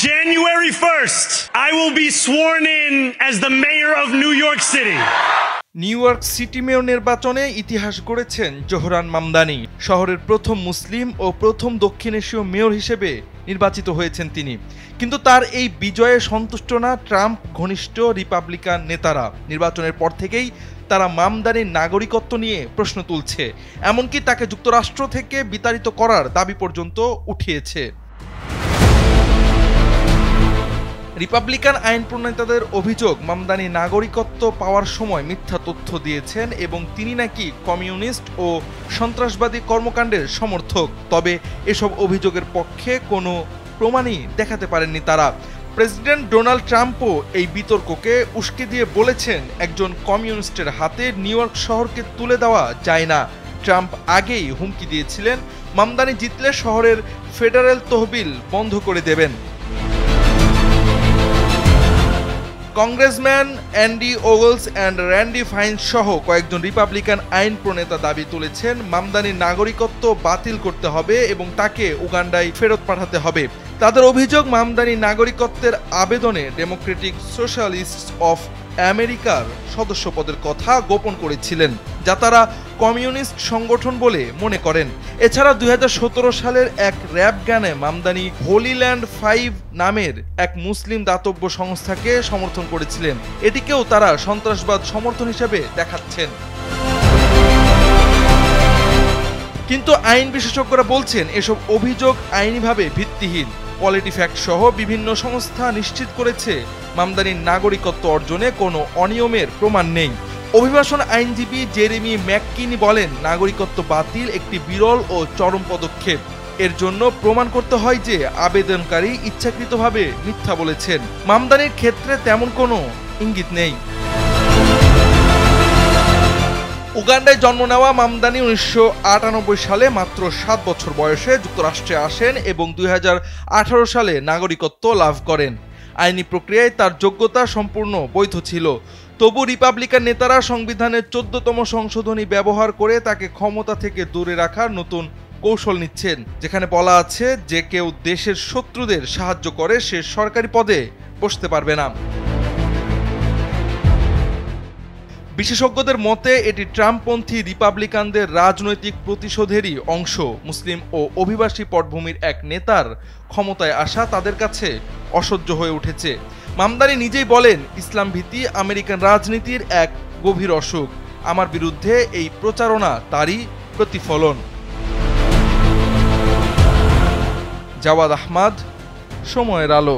January 1st, I will be sworn in as the mayor of New York City. New York city mayor নির্বাচনে ইতিহাস গড়েছেন Zohran Mamdani. শহরের প্রথম মুসলিম ও প্রথম দক্ষিণ এশীয় মেয়র হিসেবে নির্বাচিত হয়েছেন তিনি। কিন্তু তার এই বিজয়ে সন্তুষ্ট না ট্রাম্প ঘনিষ্ঠ রিপাবলিকান নেতারা। নির্বাচনের পর থেকেই তারা মামদানির নাগরিকত্ব নিয়ে প্রশ্ন তুলছে, এমনকি তাকে যুক্তরাষ্ট্র থেকে বিতাড়িত করার দাবি পর্যন্ত উঠিয়েছে। রিপাবলিকান আইন প্রণেতাদের অভিযোগ, মামদানি নাগরিকত্ব পাওয়ার সময় মিথ্যা তথ্য দিয়েছেন এবং তিনি নাকি কমিউনিস্ট ও সন্ত্রাসবাদী কর্মকাণ্ডের সমর্থক। তবে এসব অভিযোগের পক্ষে কোনো প্রমাণই দেখাতে পারেননি তারা। প্রেসিডেন্ট ডোনাল্ড ট্রাম্পও এই বিতর্ককে উস্কে দিয়ে বলেছেন, একজন কমিউনিস্টের হাতে নিউ ইয়র্ক শহরকে তুলে দেওয়া যায় না। ট্রাম্প আগেই হুমকি দিয়েছিলেন, মামদানি জিতলে শহরের ফেডারেল তহবিল বন্ধ করে দেবেন। কংগ্রেসম্যান অ্যান্ডি ওগলস অ্যান্ড র্যান্ডি ফাইন্স সহ কয়েকজন রিপাবলিকান আইন প্রণেতা দাবি তুলেছেন, মামদানির নাগরিকত্ব বাতিল করতে হবে এবং তাকে উগান্ডায় ফেরত পাঠাতে হবে। তাদের অভিযোগ, মামদানি নাগরিকত্বের আবেদনে ডেমোক্রেটিক সোশ্যালিস্টস অফ আমেরিকার সদস্যপদের কথা গোপন করেছিলেন, যা তারা কমিউনিস্ট সংগঠন বলে মনে করেন। এছাড়া 2017 সালের এক র্যাপ গানে মামদানি হোলি ল্যান্ড 5 নামের এক মুসলিম দাতব্য সংস্থাকে সমর্থন করেছিলেন। এটিকেও তারা সন্ত্রাসবাদ সমর্থন হিসেবে দেখাচ্ছেন। কিন্তু আইন বিশেষজ্ঞরা বলছেন, এসব অভিযোগ আইনিভাবে ভিত্তিহীন। পলিটিফ্যাক্ট সহ বিভিন্ন সংস্থা নিশ্চিত করেছে, মামদানির নাগরিকত্ব অর্জনে কোনো অনিয়মের প্রমাণ নেই। অভিবাসন আইনজীবী জেরেমি ম্যাককিনি বলেন, নাগরিকত্ব বাতিল একটি বিরল ও চরম পদক্ষেপ। এর জন্য প্রমাণ করতে হয় যে আবেদনকারী ইচ্ছাকৃতভাবে মিথ্যা বলেছেন। মামদানির ক্ষেত্রে তেমন কোনো ইঙ্গিত নেই। উগান্ডায় জন্ম নেওয়া মামদানি 1998 সালে মাত্র 7 বছর বয়সে যুক্তরাষ্ট্রে আসেন এবং 2018 সালে নাগরিকত্ব লাভ করেন। আইনি প্রক্রিয়ায় তার যোগ্যতা সম্পূর্ণ বৈধ ছিল। তবু রিপাবলিকান নেতারা সংবিধানের 14তম সংশোধনী ব্যবহার করে তাকে ক্ষমতা থেকে দূরে রাখার নতুন কৌশল নিচ্ছেন, যেখানে বলা আছে যে কেউ দেশের শত্রুদের সাহায্য করে সে সরকারি পদে বসতে পারবে না। বিশেষজ্ঞদের মতে এটি ট্রাম্পপন্থী রিপাবলিকানদের রাজনৈতিক প্রতিশোধেরই অংশ। মুসলিম ও অভিবাসী পটভূমির এক নেতার ক্ষমতায় আসা তাদের কাছে অসহ্য হয়ে উঠেছে। মামদানি নিজেই বলেন, ইসলাম ভীতি আমেরিকান রাজনীতির এক গভীর অসুখ। আমার বিরুদ্ধে এই প্রচারণা তারই প্রতিফলন। জাওয়াদ আহমদ, সময়ের আলো।